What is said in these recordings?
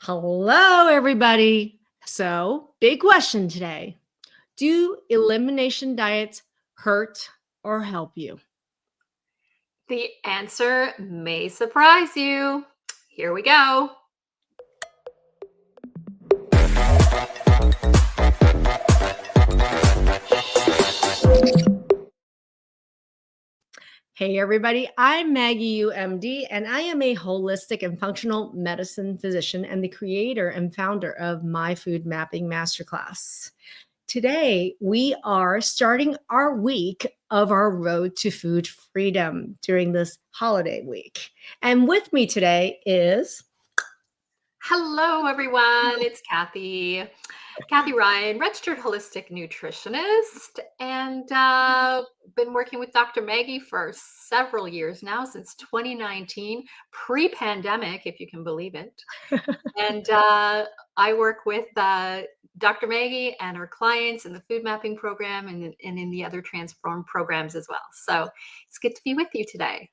Hello, everybody. So, big question today. Do elimination diets hurt or help you? The answer may surprise you. Here we go. Hey, everybody. I'm Maggie, UMD, and I am a holistic and functional medicine physician and the creator and founder of My Food Mapping Masterclass. Today, we are starting our week of our road to food freedom during this holiday week. And with me today is Hello, everyone. It's Kathy Ryan, registered holistic nutritionist, and been working with Dr. Maggie for several years now, since 2019, pre-pandemic, if you can believe it. And I work with Dr. Maggie and her clients in the food mapping program and in the other transform programs as well. So it's good to be with you today.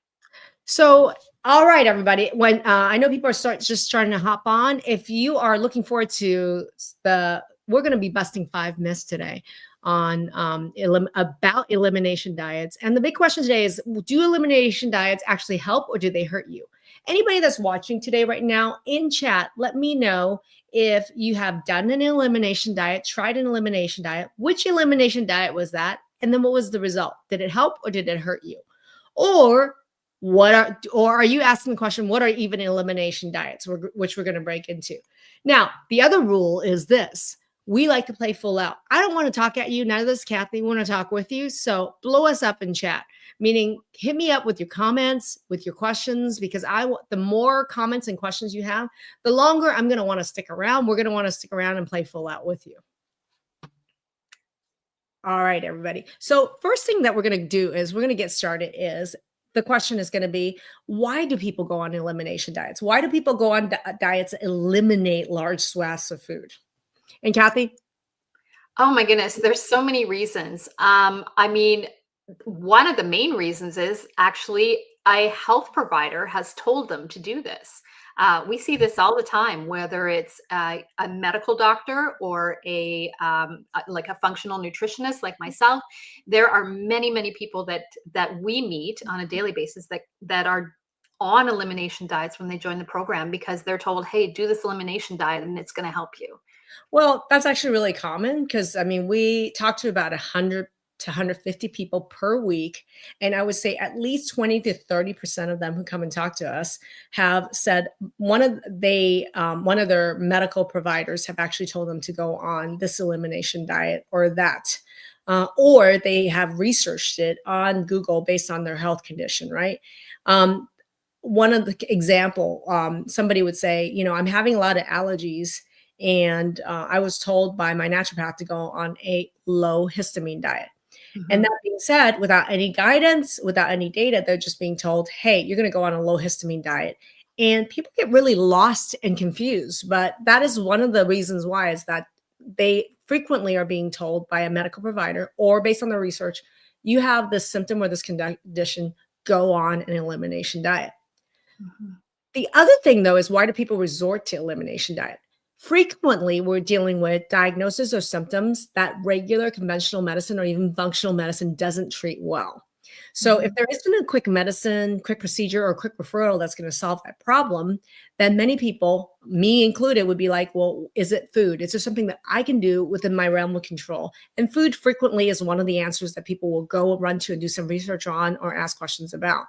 So, all right, everybody. When I know people are just starting to hop on, if you are looking forward to we're going to be busting 5 myths today on about elimination diets. And the big question today is: do elimination diets actually help or do they hurt you? Anybody that's watching today right now in chat, let me know if you have done an elimination diet, tried an elimination diet. Which elimination diet was that? And then what was the result? Did it help or did it hurt you? Or are you asking the question, what are even elimination diets, which we're going to break into? Now, the other rule is this: we like to play full out. I don't want to talk at you. Neither does Kathy. We want to talk with you. So blow us up in chat, meaning hit me up with your comments, with your questions, because the more comments and questions you have, the longer I'm going to want to stick around. We're going to want to stick around and play full out with you. All right, everybody. So first thing that we're going to do is we're going to get started is the question is going to be, why do people go on elimination diets? Why do people go on diets that eliminate large swaths of food? And Kathy? Oh my goodness, there's so many reasons. I mean, one of the main reasons is actually a health provider has told them to do this. We see this all the time, whether it's a medical doctor or like a functional nutritionist like myself. There are many people that we meet on a daily basis that are on elimination diets when they join the program because they're told, hey, do this elimination diet and it's going to help you. Well, that's actually really common because, I mean, we talk to about 100 to 150 people per week. And I would say at least 20 to 30% of them who come and talk to us have said one of their medical providers have actually told them to go on this elimination diet or that. Or they have researched it on Google based on their health condition, right? One of the example, somebody would say, I'm having a lot of allergies. And I was told by my naturopath to go on a low histamine diet. And that being said, without any guidance, without any data, they're just being told, hey, you're going to go on a low histamine diet. And people get really lost and confused. But that is one of the reasons why, is that they frequently are being told by a medical provider or based on their research, you have this symptom or this condition, go on an elimination diet. The other thing, though, is why do people resort to elimination diet? Frequently, we're dealing with diagnoses or symptoms that regular conventional medicine or even functional medicine doesn't treat well. So if there isn't a quick medicine, quick procedure, or quick referral that's going to solve that problem, then many people, me included, would be like, well, is it food? Is there something that I can do within my realm of control? And food frequently is one of the answers that people will go run to and do some research on or ask questions about.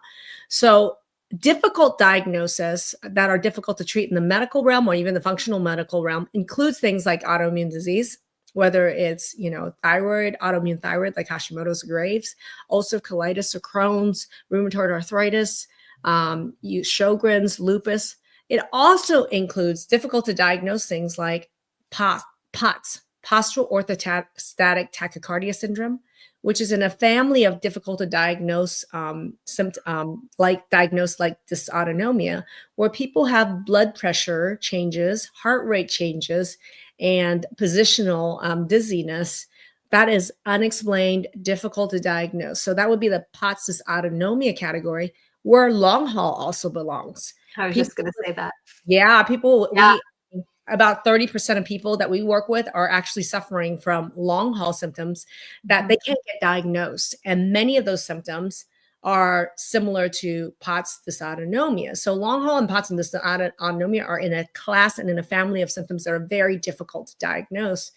So difficult diagnoses that are difficult to treat in the medical realm or even the functional medical realm includes things like autoimmune disease, whether it's, thyroid, autoimmune thyroid, like Hashimoto's or Graves, ulcerative colitis or Crohn's, rheumatoid arthritis, Sjogren's, lupus. It also includes difficult to diagnose things like POTS, postural orthostatic tachycardia syndrome, which is in a family of difficult to diagnose like dysautonomia, where people have blood pressure changes, heart rate changes, and positional dizziness that is unexplained, difficult to diagnose. So that would be the POTS dysautonomia category, where long haul also belongs. I was just going to say that. Yeah, people. Yeah. about 30% of people that we work with are actually suffering from long haul symptoms that Mhm. they can't get diagnosed. And many of those symptoms are similar to POTS dysautonomia. So long haul and POTS dysautonomia are in a class and in a family of symptoms that are very difficult to diagnose.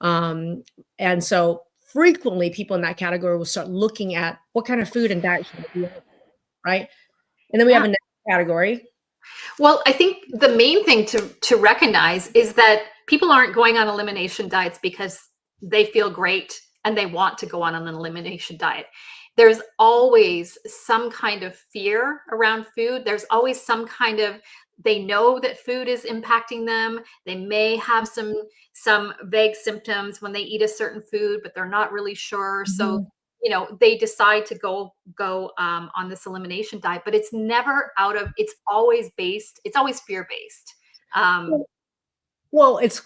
Um, and so frequently people in that category will start looking at what kind of food and diet should I be on, right? And then we have Yeah. a next category. Well, I think the main thing to recognize is that people aren't going on elimination diets because they feel great and they want to go on an elimination diet. There's always some kind of fear around food. There's always some kind of, they know that food is impacting them. They may have some vague symptoms when they eat a certain food, but they're not really sure. So, Mhm. they decide to go on this elimination diet, but it's never out of, it's always fear based. um, Well, it's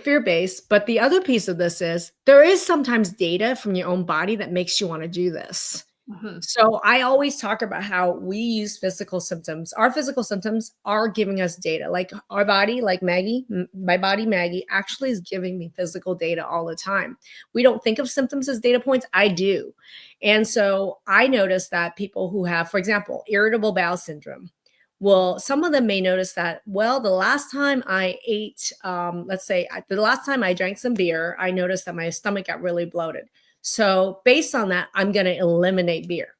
fear-based, but the other piece of this is there is sometimes data from your own body that makes you wanna do this. mhm, So, I always talk about how we use physical symptoms. Our physical symptoms are giving us data. Like, our body, like Maggie, my body, Maggie, actually is giving me physical data all the time. We don't think of symptoms as data points, I do. And so, I notice that people who have, for example, irritable bowel syndrome, well, some of them may notice that, well, the last time I ate, let's say, the last time I drank some beer, I noticed that my stomach got really bloated. So, based on that, I'm going to eliminate beer.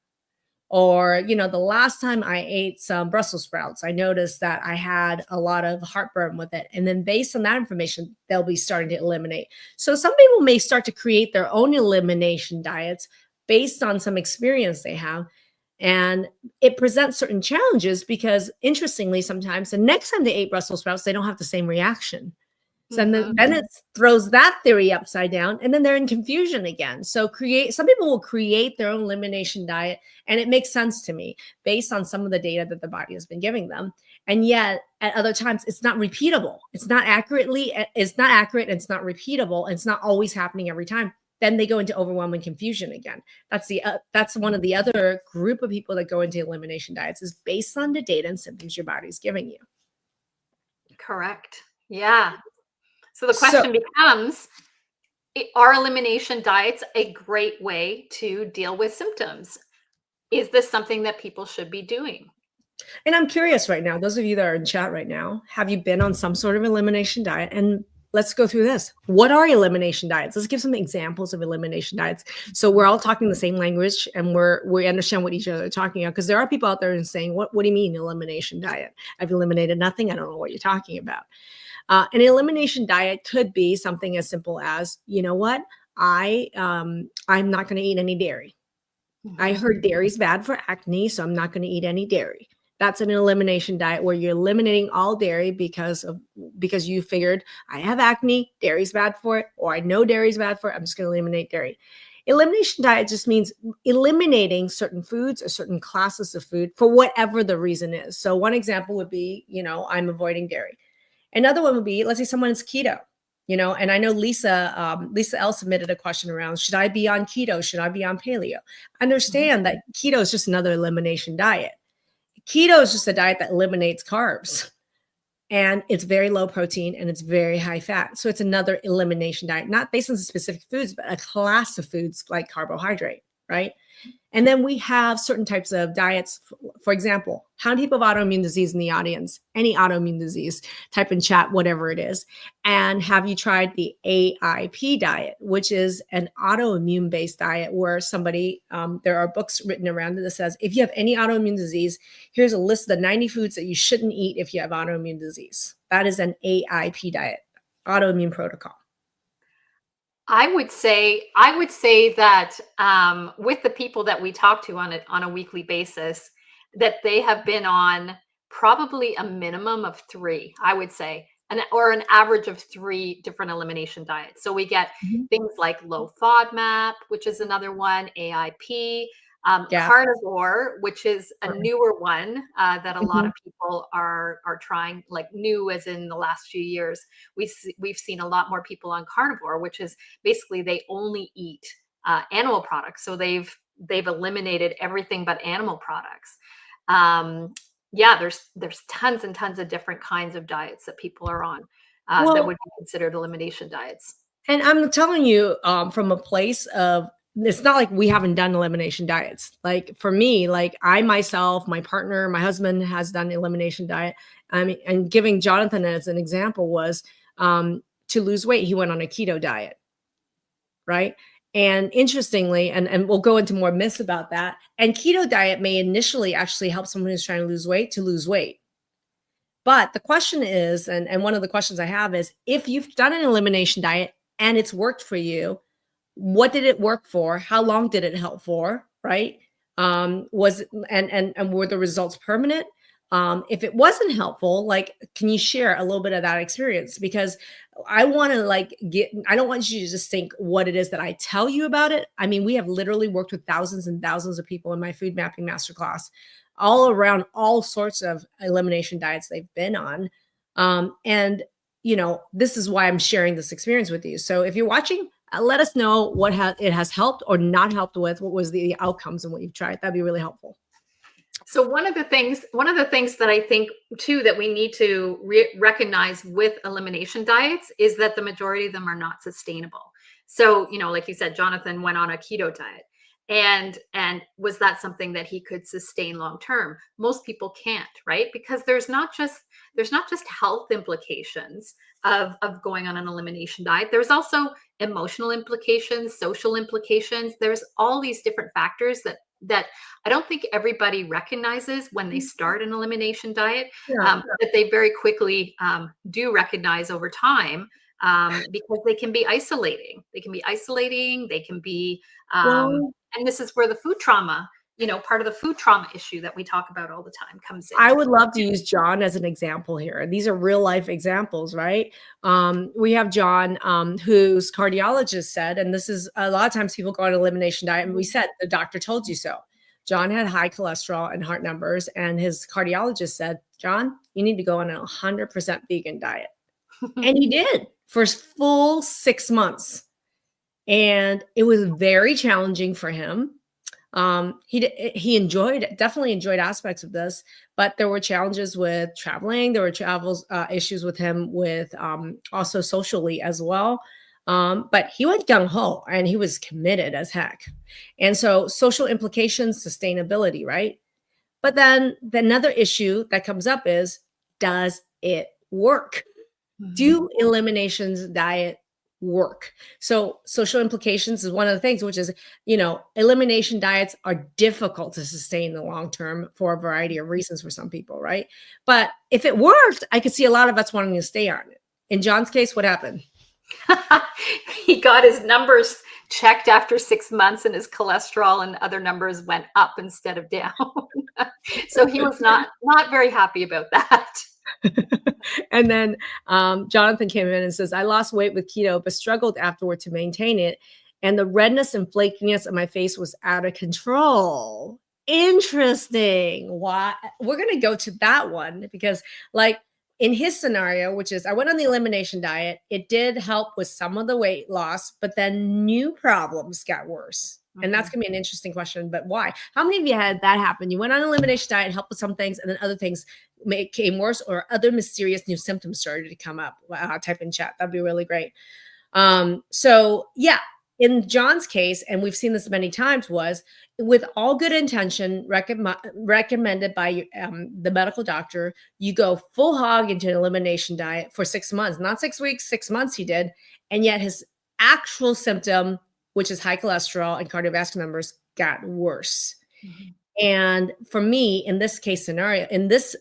Or, the last time I ate some Brussels sprouts, I noticed that I had a lot of heartburn with it. And then, based on that information, they'll be starting to eliminate. So, some people may start to create their own elimination diets based on some experience they have. And it presents certain challenges because, interestingly, sometimes the next time they ate Brussels sprouts, they don't have the same reaction. So mhm. then it throws that theory upside down, and then they're in confusion again. So some people will create their own elimination diet, and it makes sense to me based on some of the data that the body has been giving them. And yet at other times it's not repeatable. It's not accurate, and it's not repeatable, and it's not always happening every time. Then they go into overwhelm and confusion again. That's one of the other group of people that go into elimination diets is based on the data and symptoms your body's giving you. Correct. Yeah. So the So question becomes, are elimination diets a great way to deal with symptoms? Is this something that people should be doing? And I'm curious right now, those of you that are in chat right now, have you been on some sort of elimination diet? And let's go through this. What are elimination diets? Let's give some examples of elimination diets. So we're all talking the same language and we understand what each other are talking about. Because there are people out there and saying, what do you mean elimination diet? I've eliminated nothing. I don't know what you're talking about. An elimination diet could be something as simple as, you know what? I'm not going to eat any dairy. I Mhm. heard dairy's bad for acne, so I'm not going to eat any dairy. That's an elimination diet where you're eliminating all dairy because you figured I have acne, dairy's bad for it, or I know dairy's bad for it. I'm just going to eliminate dairy. Elimination diet just means eliminating certain foods or certain classes of food for whatever the reason is. So one example would be, I'm avoiding dairy. Another one would be, let's say someone's keto, and I know Lisa L submitted a question around, should I be on keto? Should I be on paleo? Mhm. Understand that keto is just another elimination diet. Keto is just a diet that eliminates carbs and it's very low protein and it's very high fat. So it's another elimination diet, not based on specific foods, but a class of foods like carbohydrate, right? And then we have certain types of diets. For example, how many people have autoimmune disease in the audience? Any autoimmune disease, type in chat, whatever it is. And have you tried the AIP diet, which is an autoimmune based diet where there are books written around it that says, if you have any autoimmune disease, here's a list of the 90 foods that you shouldn't eat if you have autoimmune disease. That is an AIP diet, autoimmune protocol. I would say that, with the people that we talk to on a weekly basis, that they have been on probably a minimum of 3, I would say, or an average of 3 different elimination diets. So we get Mhm. things like low FODMAP, which is another one, AIP, Yeah. carnivore, which is a newer one, that a lot Mhm. of people are trying, like new as in the last few years. We've seen a lot more people on carnivore, which is basically they only eat animal products. So they've eliminated everything but animal products. Um, yeah, there's tons and tons of different kinds of diets that people are on. that would Well, be considered elimination diets. and I'm telling you, from a place of it's not like we haven't done elimination diets. Like for me, like I myself, my partner, my husband has done elimination diet. I mean, and giving Jonathan as an example was to lose weight, he went on a keto diet, right? And interestingly, and we'll go into more myths about that. And keto diet may initially actually help someone who's trying to lose weight. But the question is, and one of the questions I have is, if you've done an elimination diet and it's worked for you, what did it work for? How long did it help for? Right? Was and were the results permanent? If it wasn't helpful, like, can you share a little bit of that experience? Because I want to I don't want you to just think what it is that I tell you about it. I mean, we have literally worked with thousands and thousands of people in my food mapping masterclass, all around all sorts of elimination diets they've been on. And this is why I'm sharing this experience with you. So if you're watching, let us know what it has helped or not helped with. What was the outcomes and what you've tried? That'd be really helpful. So one of the things that I think too that we need to recognize with elimination diets is that the majority of them are not sustainable. So, like you said, Jonathan went on a keto diet. And was that something that he could sustain long term? Most people can't, right? Because there's not just health implications of going on an elimination diet. There's also emotional implications, social implications. There's all these different factors that I don't think everybody recognizes when they start an elimination diet, Yeah. that they very quickly do recognize over time, because they can be isolating. They can be isolating. They can be, Well, and this is where the food trauma, part of the food trauma issue that we talk about all the time comes in. I would love to use John as an example here. These are real life examples, right? We have John, whose cardiologist said, and this is a lot of times people go on an elimination diet, and we said the doctor told you so. John had high cholesterol and heart numbers, and his cardiologist said, John, you need to go on a 100% vegan diet. And he did for full 6 months. And it was very challenging for him. He definitely enjoyed aspects of this, but there were challenges with traveling. There were issues with him with also socially as well. But he went gung ho and he was committed as heck. And so social implications, sustainability, right? But then another issue that comes up is, does it work? Mhm. Do eliminations diet work? So social implications is one of the things, which is, elimination diets are difficult to sustain in the long term for a variety of reasons for some people, right? But if it worked, I could see a lot of us wanting to stay on it. In John's case, what happened? He got his numbers checked after 6 months, and his cholesterol and other numbers went up instead of down. So he was not very happy about that. And then Jonathan came in and says, I lost weight with keto, but struggled afterward to maintain it. And the redness and flakiness of my face was out of control. Interesting. Why? We're going to go to that one because, like, in his scenario, which is I went on the elimination diet, it did help with some of the weight loss, but then new problems got worse. And that's Mhm. going to be an interesting question, but why? How many of you had that happen? You went on elimination diet, helped with some things, and then other things came worse, or other mysterious new symptoms started to come up. Type in chat. That'd be really great. So yeah, in John's case, and we've seen this many times, was with all good intention, recommended by the medical doctor, you go full hog into an elimination diet for 6 months, not 6 weeks, 6 months he did. And yet his actual symptom, which is high cholesterol and cardiovascular numbers, got worse. Mhm. And for me, in this case scenario, in this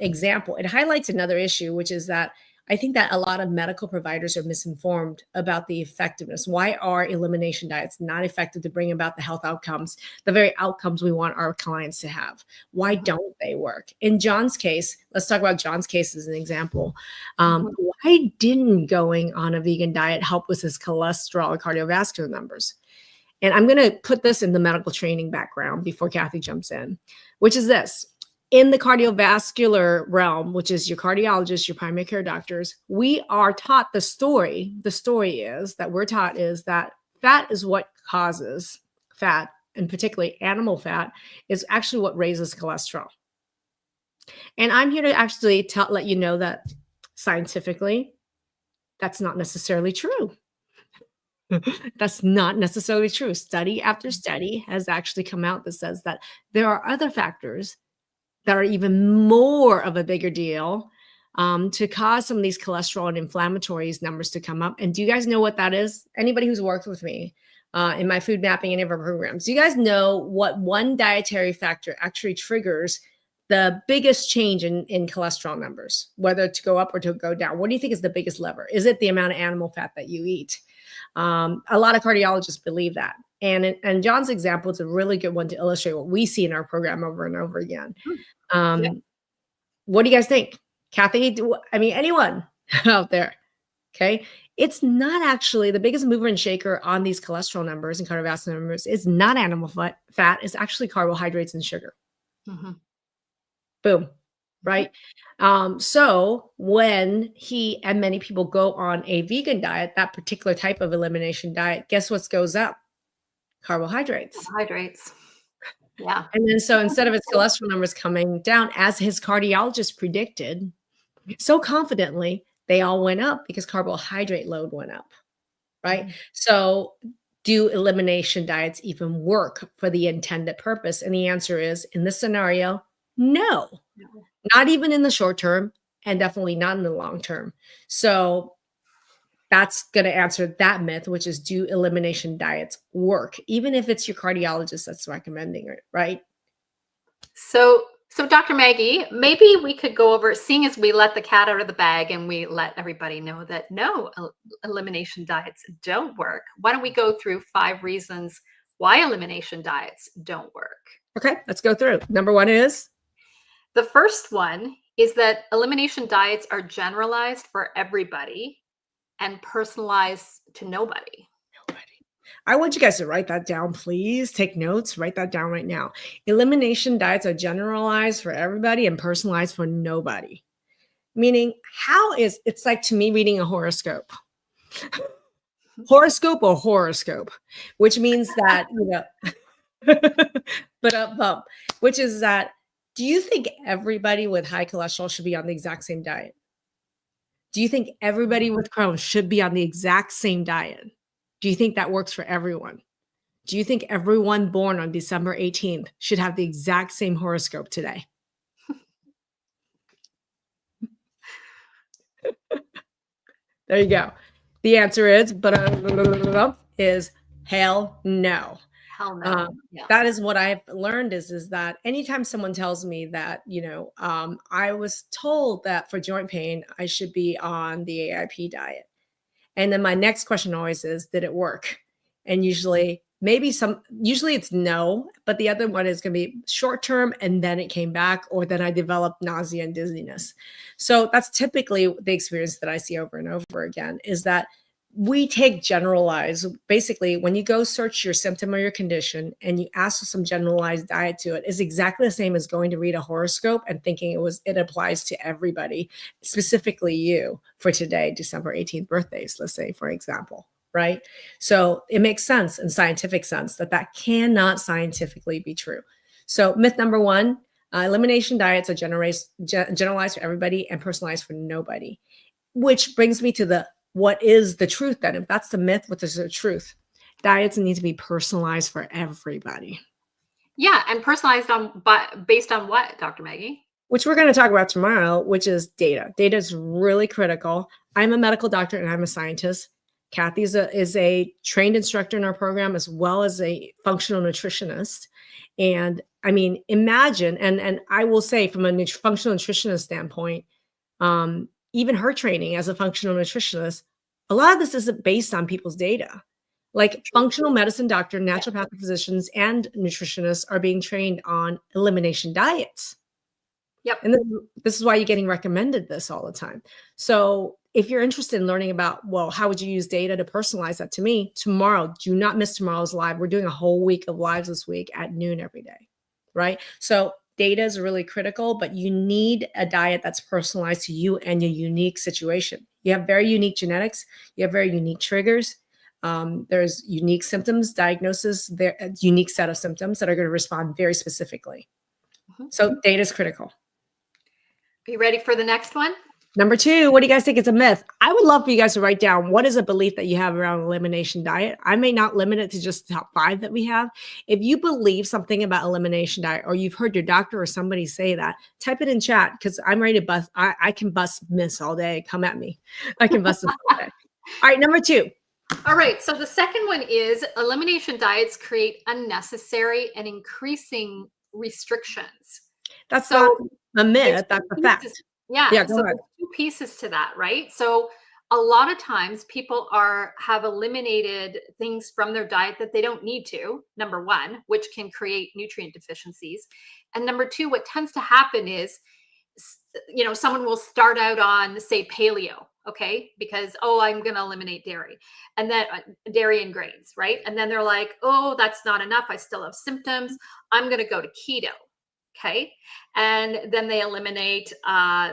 example, it highlights another issue, which is that I think that a lot of medical providers are misinformed about the effectiveness. Why are elimination diets not effective to bring about the health outcomes, the very outcomes we want our clients to have? Why Mhm. don't they work? In John's case, let's talk about John's case as an example. Mhm. Why didn't going on a vegan diet help with his cholesterol and cardiovascular numbers? And I'm going to put this in the medical training background before Kathy jumps in, which is this. In the cardiovascular realm, which is your cardiologists, your primary care doctors, we are taught the story. The story is that we're taught is that fat is what causes fat, and particularly animal fat, is actually what raises cholesterol. And I'm here to actually let you know that scientifically, That's not necessarily true. That's not necessarily true. Study after study has actually come out that says that there are other factors that are even more of a bigger deal to cause some of these cholesterol and inflammatories numbers to come up. And do you guys know what that is? Anybody who's worked with me in my food mapping, any of our programs, do you guys know what one dietary factor actually triggers the biggest change in cholesterol numbers, whether to go up or to go down? What do you think is the biggest lever? Is it the amount of animal fat that you eat? A lot of cardiologists believe that. And John's example is a really good one to illustrate what we see in our program over and over again. Yeah. What do you guys think? Kathy, anyone out there? Okay. It's not actually the biggest mover and shaker on these cholesterol numbers and cardiovascular numbers. It's not animal fat. It's actually carbohydrates and sugar. Mhm. Boom. Right. So when he and many people go on a vegan diet, that particular type of elimination diet, guess what goes up? Carbohydrates. Carbohydrates. Yeah. And then so instead of his cholesterol numbers coming down, as his cardiologist predicted, so confidently, they all went up because carbohydrate load went up, right? Mhm. So do elimination diets even work for the intended purpose? And the answer is, in this scenario, no. No. Not even in the short term, and definitely not in the long term. So that's going to answer that myth, which is, do elimination diets work? Even if it's your cardiologist that's recommending it, right? So Dr. Maggie, maybe we could go over, seeing as we let the cat out of the bag and we let everybody know that no, elimination diets don't work. Why don't we go through 5 reasons why elimination diets don't work? Okay, let's go through. Number one is, The first one is that elimination diets are generalized for everybody and personalized to nobody. I want you guys to write that down, please. Take notes, write that down right now. Elimination diets are generalized for everybody and personalized for nobody. Meaning, it's like to me reading a horoscope. Horoscope or horoscope, which means that, but which is that, do you think everybody with high cholesterol should be on the exact same diet? Do you think everybody with Crohn's should be on the exact same diet? Do you think that works for everyone? Do you think everyone born on December 18th should have the exact same horoscope today? There you go. The answer is hell no. Hell no. Yeah. That is what I've learned is that anytime someone tells me that, I was told that for joint pain, I should be on the AIP diet. And then my next question always is, did it work? And usually it's no, but the other one is going to be short term and then it came back, or then I developed nausea and dizziness. So that's typically the experience that I see over and over again, is that we take generalized. Basically, when you go search your symptom or your condition and you ask for some generalized diet to it, is exactly the same as going to read a horoscope and thinking it applies to everybody, specifically you for today, December 18th birthdays, let's say, for example, right? So it makes sense in scientific sense that cannot scientifically be true. So myth number one, elimination diets are generalized for everybody and personalized for nobody, which brings me to what is the truth then? If that's the myth, what is the truth? Diets need to be personalized for everybody. Yeah, and personalized based on what, Dr. Maggie? Which we're going to talk about tomorrow, which is data. Data is really critical. I'm a medical doctor and I'm a scientist. Kathy is a trained instructor in our program, as well as a functional nutritionist. And imagine, and I will say from a functional nutritionist standpoint, even her training as a functional nutritionist, a lot of this isn't based on people's data. Like functional medicine doctor, naturopathic physicians, and nutritionists are being trained on elimination diets. Yep. And this is why you're getting recommended this all the time. So if you're interested in learning about, well, how would you use data to personalize that to me, tomorrow, do not miss tomorrow's live. We're doing a whole week of lives this week at noon every day, right? So data is really critical, but you need a diet that's personalized to you and your unique situation. You have very unique genetics. You have very unique triggers. There's unique symptoms, diagnosis, there a unique set of symptoms that are going to respond very specifically. So data is critical. Are you ready for the next one? Number two, what do you guys think? It's a myth. I would love for you guys to write down what is a belief that you have around elimination diet. I may not limit it to just the top 5 that we have. If you believe something about elimination diet, or you've heard your doctor or somebody say that, type it in chat because I'm ready to bust. I can bust myths all day. Come at me. I can bust them all day. All right, number 2. All right. So the second one is elimination diets create unnecessary and increasing restrictions. That's So not a there's myth. That's a two fact. pieces. Yeah. Yeah, go So ahead. there's two pieces to that, right? So a lot of times people have eliminated things from their diet that they don't need to, number one, which can create nutrient deficiencies. And number two, what tends to happen is someone will start out on, say, paleo, okay, because, oh, I'm going to eliminate dairy, and then dairy and grains, right? And then they're like, oh, that's not enough, I still have symptoms, I'm going to go to keto. Okay. And then they eliminate,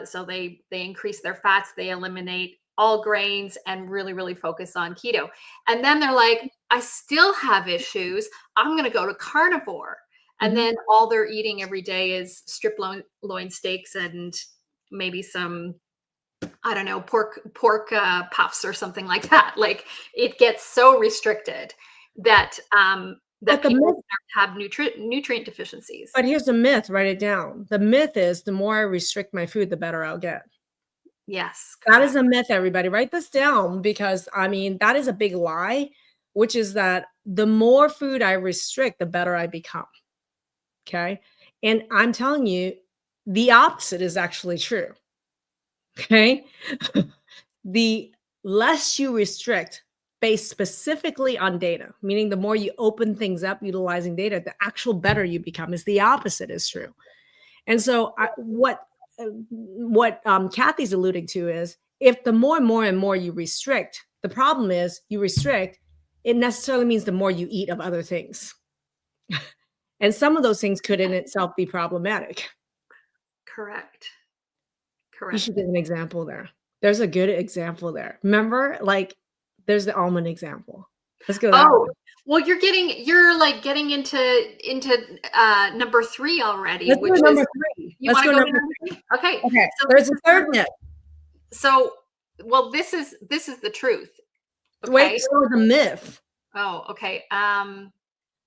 so they increase their fats, they eliminate all grains and really, really focus on keto. And then they're like, I still have issues, I'm going to go to carnivore. And then all they're eating every day is strip loin steaks and maybe some, I don't know, pork puffs or something like that. Like, it gets so restricted that But the people myth, start to have nutrient deficiencies. but here's the myth. Write it down. The myth is the more I restrict my food, the better I'll get. Yes, That is correct. a myth, everybody. Write this down because I mean, that is a big lie, which is that the more food I restrict, the better I become. Okay. And I'm telling you, the opposite is actually true. Okay. The less you restrict based specifically on data, meaning the more you open things up utilizing data, the actual better you become, is the opposite is true. And so what Kathy's alluding to is if the more and more and more you restrict, the problem is you restrict, it necessarily means the more you eat of other things. And some of those things could in itself be problematic. Correct. You should Correct. give an example there. There's a good example there. Remember, like, there's the almond example. Let's go that Oh, way. well, you're like getting into number 3 already, Let's go which to is, number 3. you Let's want go to go to number number 3. 3? Okay. Okay. So this There's a is third myth. so well, this is the truth. Wait, Okay. so the myth. Oh, okay.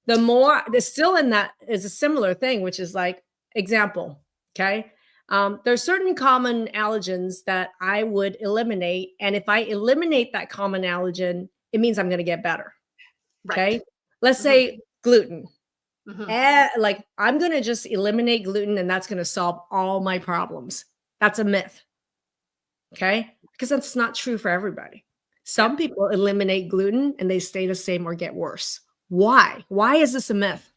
The more there's still in that is a similar thing, which is like example. Okay. There's certain common allergens that I would eliminate. And if I eliminate that common allergen, it means I'm going to get better. Right. Okay. Let's Mhm, say gluten. mhm. Like I'm going to just eliminate gluten and that's going to solve all my problems. That's a myth. Okay. Because that's not true for everybody. Yeah. Some people eliminate gluten and they stay the same or get worse. Why? Why is this a myth?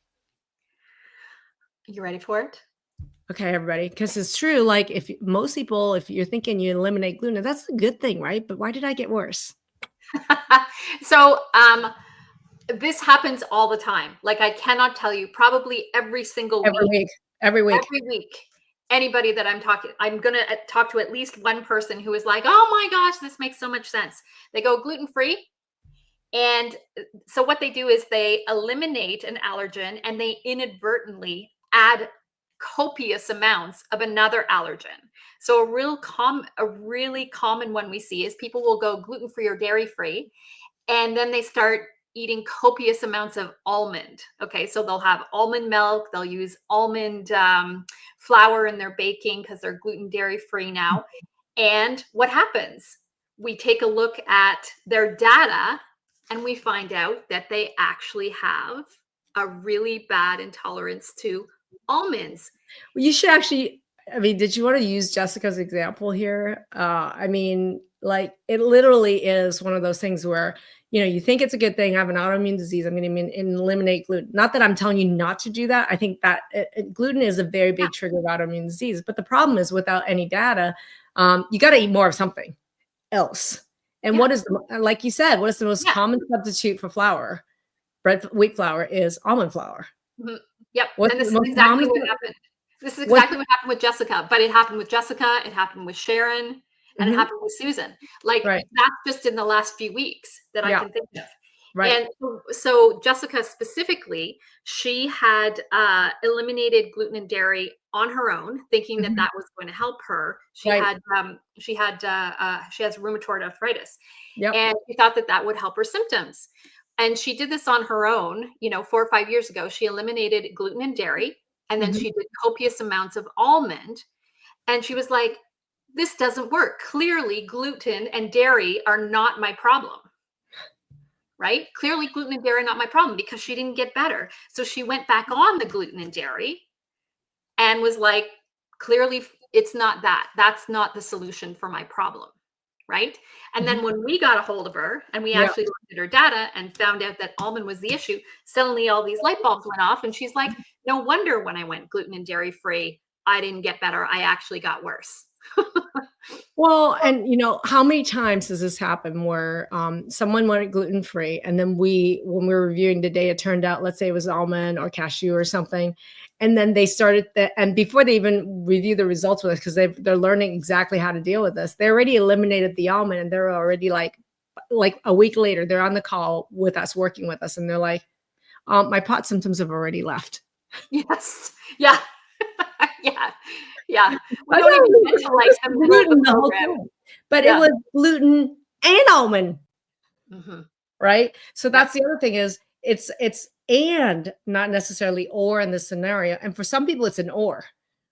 You ready for it? Okay, everybody, because it's true. Like, most people, if you're thinking you eliminate gluten, that's a good thing, right? But why did I get worse? So, this happens all the time. Like, I cannot tell you, probably every single Every week, week, every week. every week, anybody that I'm going to talk to at least one person who is like, oh my gosh, this makes so much sense. They go gluten free. And so what they do is they eliminate an allergen and they inadvertently add copious amounts of another allergen. So a really common one we see is people will go gluten free or dairy free, and then they start eating copious amounts of almond. Okay, so they'll have almond milk, they'll use almond flour in their baking because they're gluten dairy free now. And what happens? We take a look at their data and we find out that they actually have a really bad intolerance to almonds. Well, you should actually, I mean, did you want to use Jessica's example here? I mean, like, it literally is one of those things where, you think it's a good thing. I have an autoimmune disease. I'm going to eliminate gluten. Not that I'm telling you not to do that. I think that gluten is a very Yeah, big trigger of autoimmune disease. But the problem is without any data, you got to eat more of something else. And yeah, what is like you said, what is the most yeah. common substitute for flour? Wheat flour is almond flour. Mhm. Yep. What's And the this is most exactly common? what happened. This is What's exactly what happened with Jessica, but it happened with Jessica, it happened with Sharon, and it mhm, happened with Susan. Like, right? that's just in the last few weeks that I Yeah. can think of. Right. And so Jessica specifically, she had eliminated gluten and dairy on her own, thinking that Mhm. that was going to help her. Right. She has rheumatoid arthritis, Yep. and she thought that that would help her symptoms. And she did this on her own, 4 or 5 years ago. She eliminated gluten and dairy, and then Mhm. she did copious amounts of almond. And she was like, this doesn't work. Clearly, gluten and dairy are not my problem, right? Clearly, gluten and dairy are not my problem because she didn't get better. So she went back on the gluten and dairy and was like, clearly, it's not that. That's not the solution for my problem, right? And Mhm. then when we got a hold of her and we Yeah. actually looked at her data and found out that almond was the issue, suddenly all these light bulbs went off. And she's like, no wonder when I went gluten and dairy free, I didn't get better. I actually got worse. Well, and how many times does this happen where someone wanted gluten free, and then when we were reviewing the data, it turned out, let's say it was almond or cashew or something, and then they started and before they even review the results with us, because they're learning exactly how to deal with this, they already eliminated the almond, and they're already like a week later, they're on the call with us, working with us, and they're like, my pot symptoms have already left. Yes. Yeah. Yeah. Yeah. We I don't even know get to like the middle of the gluten the whole program. time, but it Yeah. was gluten and almond. Mhm. Right? So Yeah. that's the other thing is it's and not necessarily or in this scenario. And for some people it's an or.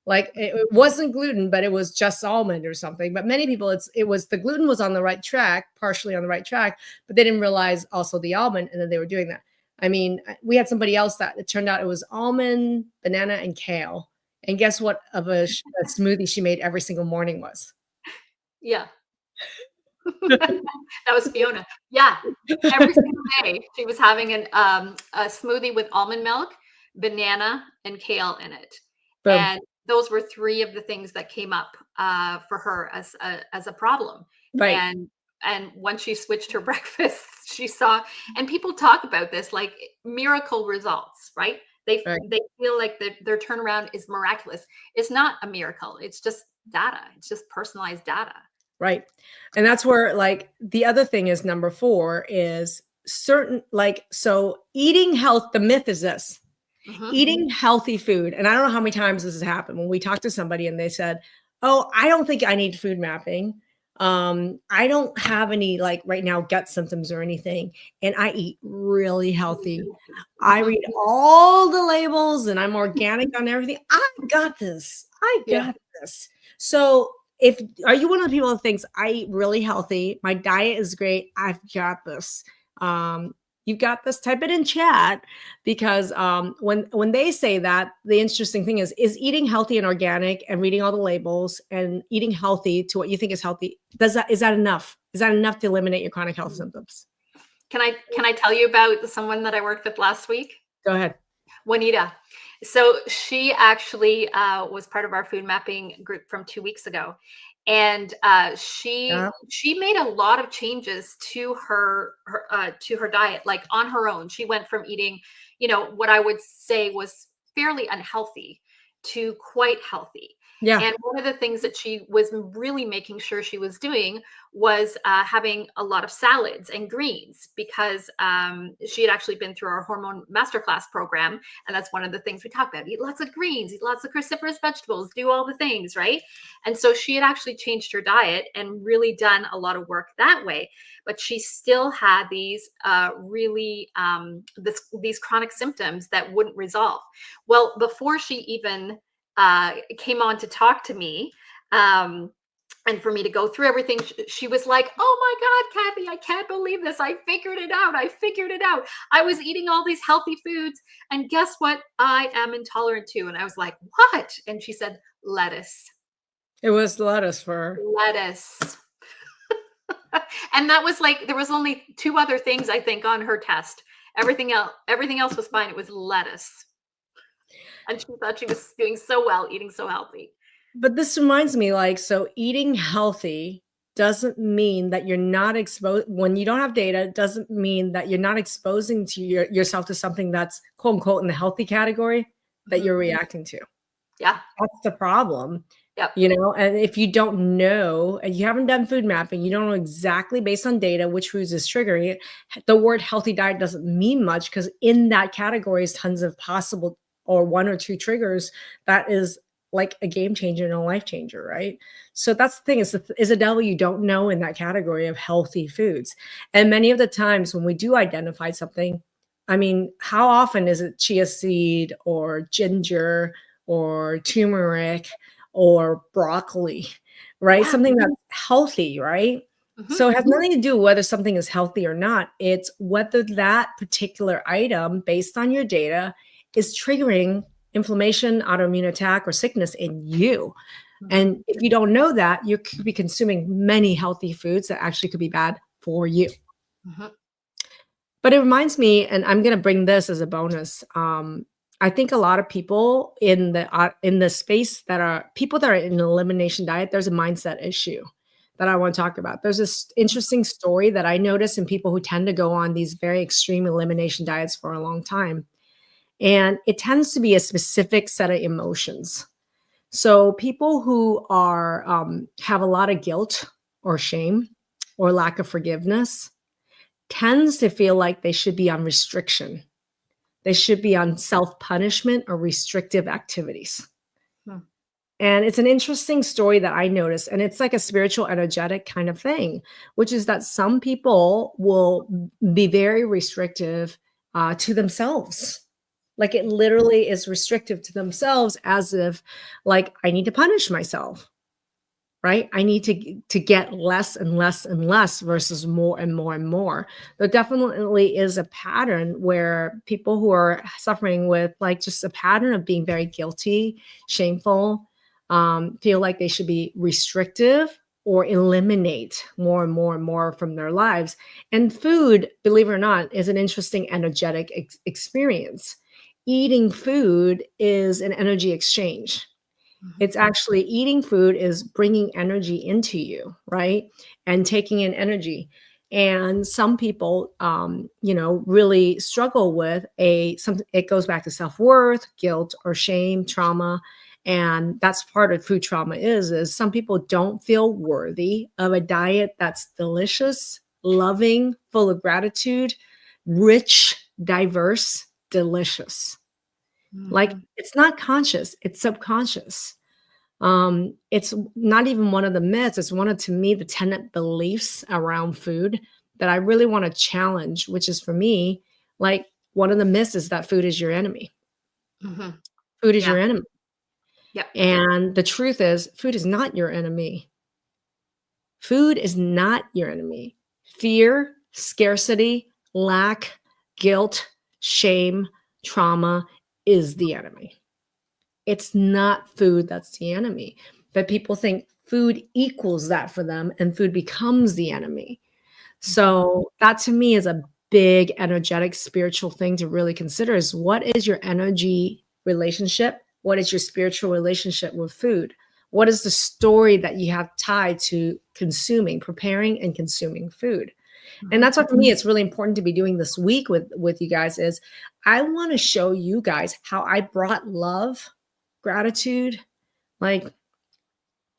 Like it wasn't gluten, but it was just almond or something. But many people it was the gluten was on the right track, partially on the right track, but they didn't realize also the almond, and then they were doing that. I mean, we had somebody else that it turned out it was almond, banana, and kale. And guess what of a smoothie she made every single morning was? Yeah. That was Fiona. Yeah. Every single day, she was having a smoothie with almond milk, banana, and kale in it. Boom. And those were 3 of the things that came up, for her as a problem. Right. And once she switched her breakfast, she saw, and people talk about this like miracle results, right? Right. They feel like their turnaround is miraculous. It's not a miracle. It's just data. It's just personalized data. Right. And that's where the other thing is number 4 is certain so eating health, the myth is this. Mhm. Eating healthy food, and I don't know how many times this has happened when we talked to somebody and they said, "Oh, I don't think I need food mapping. I don't have any right now gut symptoms or anything, and I eat really healthy. I Mhm. read all the labels and I'm organic on everything. I got this. I Yeah. got this." So, if are you one of the people that thinks I eat really healthy, my diet is great, I've got this. You got this, type it in chat because when they say that, the interesting thing is eating healthy and organic and reading all the labels and eating healthy to what you think is healthy, is that enough? Is that enough to eliminate your chronic health symptoms? Can I tell you about someone that I worked with last week? Go ahead. Juanita. So she actually was part of our food mapping group from 2 weeks ago, and Yeah. she made a lot of changes to her diet, like on her own. She went from eating, what I would say was fairly unhealthy to quite healthy. Yeah. And one of the things that she was really making sure she was doing was having a lot of salads and greens because she had actually been through our hormone masterclass program. And that's one of the things we talk about: eat lots of greens, eat lots of cruciferous vegetables, do all the things, right? And so she had actually changed her diet and really done a lot of work that way. But she still had these these chronic symptoms that wouldn't resolve. Well, before she even came on to talk to me, and for me to go through everything, she was like, "Oh my God, Kathy, I can't believe this. I figured it out. I figured it out. I was eating all these healthy foods. And guess what? I am intolerant to." And I was like, "What?" And she said, "Lettuce, It was lettuce for her. lettuce." And that was like, there was only 2 other things I think on her test. Everything else was fine. It was lettuce. And she thought she was doing so well, eating so healthy. But this reminds me, so eating healthy doesn't mean that you're not exposed when you don't have data, it doesn't mean that you're not exposing to yourself to something that's quote unquote in the healthy category that Mhm. you're reacting to. Yeah. That's the problem. Yep. And if you don't know, and you haven't done food mapping, you don't know exactly based on data which foods is triggering it. The word healthy diet doesn't mean much because in that category is tons of possible or one or two triggers that is like a game changer and a life changer, right? So that's the thing is a devil you don't know in that category of healthy foods. And many of the times when we do identify something, I mean, how often is it chia seed or ginger or turmeric or broccoli, right? Yeah. Something that's healthy, right? Hmm. So it has nothing to do whether something is healthy or not. It's whether that particular item, based on your data, is triggering inflammation, autoimmune attack, or sickness in you. Hmm. And if you don't know that, you could be consuming many healthy foods that actually could be bad for you. Hmm. But it reminds me, and I'm gonna bring this as a bonus. I think a lot of people in the space that are people that are in an elimination diet, there's a mindset issue that I want to talk about. There's this interesting story that I notice in people who tend to go on these very extreme elimination diets for a long time. And it tends to be a specific set of emotions. So people who are have a lot of guilt or shame or lack of forgiveness tends to feel like they should be on restriction. They should be on self-punishment or restrictive activities. And it's an interesting story that I noticed, and it's like a spiritual energetic kind of thing, which is that some people will be very restrictive to themselves. Like it literally is restrictive to themselves as if like I need to punish myself, right? I need to get less and less and less versus more and more and more. There definitely is a pattern where people who are suffering with like just a pattern of being very guilty, shameful, feel like they should be restrictive or eliminate more and more and more from their lives. And food, believe it or not, is an interesting energetic experience. Eating food is an energy exchange. Hmm. It's actually eating food is bringing energy into you, right? And taking in energy. And some people, really struggle with something. It goes back to self-worth, guilt, or shame, trauma, and that's part of food trauma. Is some people don't feel worthy of a diet that's delicious, loving, full of gratitude, rich, diverse, delicious. Like Hmm. it's not conscious; it's subconscious. It's not even one of the myths. It's one of, to me, the tenet beliefs around food that I really want to challenge, which is for me, like one of the myths is that food is your enemy. Hmm. Food is Yeah. your enemy. Yep. And the truth is, food is not your enemy. Food is not your enemy. Fear, scarcity, lack, guilt, shame, trauma is the enemy. It's not food that's the enemy. But people think food equals that for them and food becomes the enemy. Hmm. So that to me is a big energetic spiritual thing to really consider is what is your energy relationship? What is your spiritual relationship with food? What is the story that you have tied to consuming, preparing and consuming food? And Hmm. that's what for me it's really important to be doing this week with you guys is I want to show you guys how I brought love, gratitude, like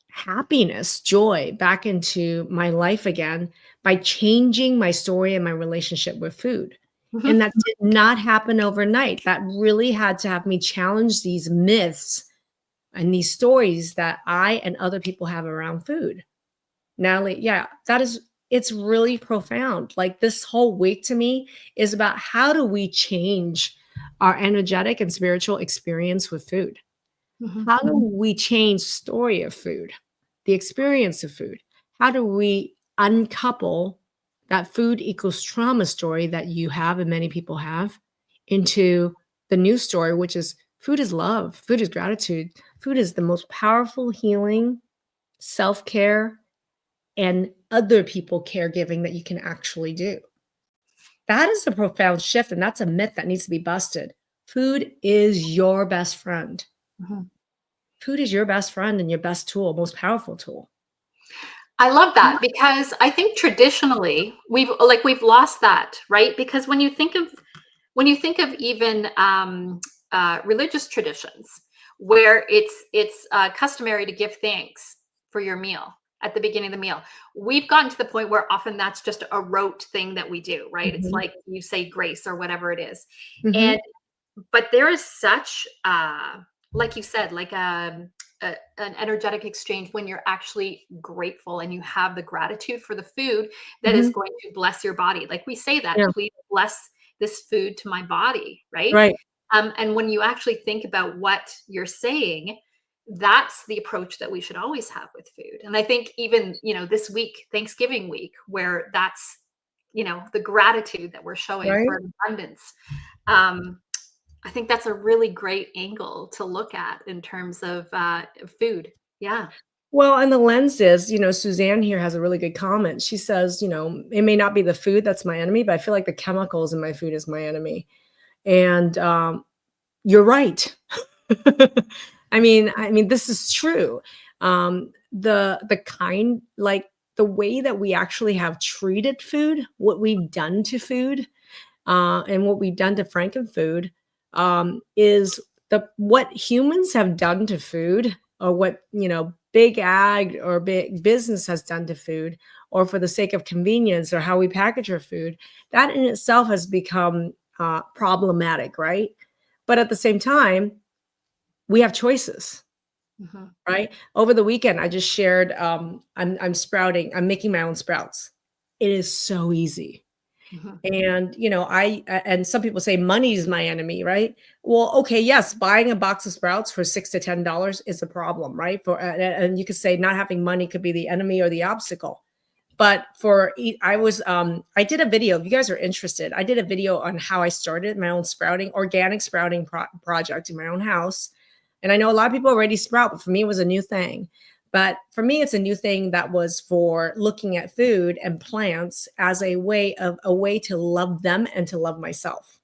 happiness, joy back into my life again by changing my story and my relationship with food. And Hmm. that did not happen overnight. That really had to have me challenge these myths and these stories that I and other people have around food. Natalie, yeah, it's really profound. Like this whole week to me is about how do we change our energetic and spiritual experience with food? Hmm. How do we change story of food, the experience of food? How do we uncouple that food equals trauma story that you have and many people have into the new story, which is food is love, food is gratitude, food is the most powerful healing, self care, and other people caregiving that you can actually do. That is a profound shift, and that's a myth that needs to be busted. Food is your best friend. Hmm. Food is your best friend and your best tool, most powerful tool. I love that because I think traditionally we've lost that, right? Because when you think of even religious traditions, where it's customary to give thanks for your meal at the beginning of the meal. We've gotten to the point where often that's just a rote thing that we do, right? It's Mhm. like you say grace or whatever it is. Mhm. And but there is such like you said, like an energetic exchange when you're actually grateful and you have the gratitude for the food that is Mhm. going to bless your body. Like we say that, Yeah. please bless this food to my body, right? Right. And when you actually think about what you're saying, that's the approach that we should always have with food. And I think even, this week, Thanksgiving week, where that's, the gratitude that we're showing Right. for abundance. Um, I think that's a really great angle to look at in terms of food. Yeah. Well, and the lens is, Suzanne here has a really good comment. She says, it may not be the food that's my enemy, but I feel like the chemicals in my food is my enemy. And you're right. I mean, this is true. The kind, like the way that we actually have treated food, what we've done to food, and what we've done to frankenfood, is the what humans have done to food, or what big ag or big business has done to food, or for the sake of convenience, or how we package our food. That in itself has become problematic, right? But at the same time, we have choices, Mhm, right? Over the weekend, I just shared. I'm sprouting. I'm making my own sprouts. It is so easy. mhm, And, and some people say money is my enemy, right? Well, okay, yes, buying a box of sprouts for $6 to $10 is a problem, right? And you could say not having money could be the enemy or the obstacle. But I did a video. If you guys are interested, I did a video on how I started my own organic sprouting project in my own house. And I know a lot of people already sprout, but for me, it was a new thing. But for me, it's a new thing that was for looking at food and plants as a way to love them and to love myself,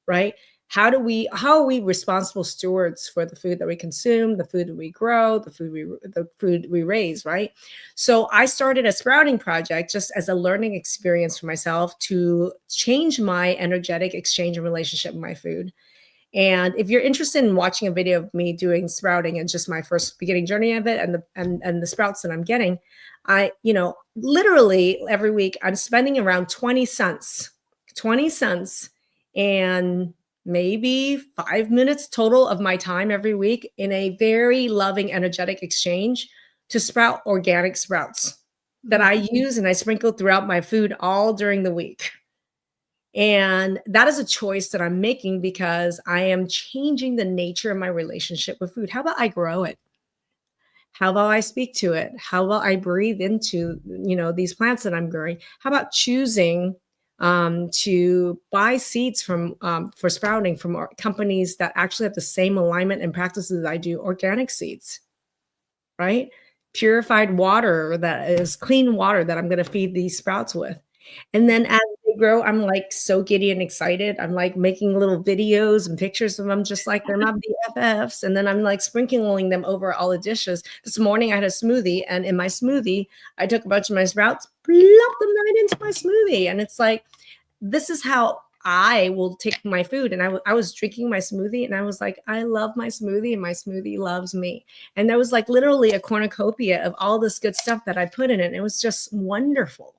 right? How are we responsible stewards for the food that we consume, the food that we grow, the food we raise, right? So I started a sprouting project just as a learning experience for myself to change my energetic exchange and relationship with my food. And if you're interested in watching a video of me doing sprouting and just my first beginning journey of it, and the sprouts that I'm getting, literally every week I'm spending around 20 cents, 20 cents and maybe 5 minutes total of my time every week in a very loving, energetic exchange to sprout organic sprouts that mhm. I use and I sprinkle throughout my food all during the week. And that is a choice that I'm making because I am changing the nature of my relationship with food. How about I grow it? How about I speak to it? How about I breathe into, these plants that I'm growing? How about choosing to buy seeds for sprouting from companies that actually have the same alignment and practices that I do, organic seeds, right? Purified water that is clean water that I'm going to feed these sprouts with. And then as they grow, I'm, like, so giddy and excited. I'm, like, making little videos and pictures of them just like they're my BFFs, and then I'm, like, sprinkling them over all the dishes. This morning, I had a smoothie, and in my smoothie, I took a bunch of my sprouts, plopped them right into my smoothie, and it's like, this is how I will take my food, and I was drinking my smoothie, and I was like, "I love my smoothie, and my smoothie loves me." And there was, like, literally a cornucopia of all this good stuff that I put in it, and it was just wonderful.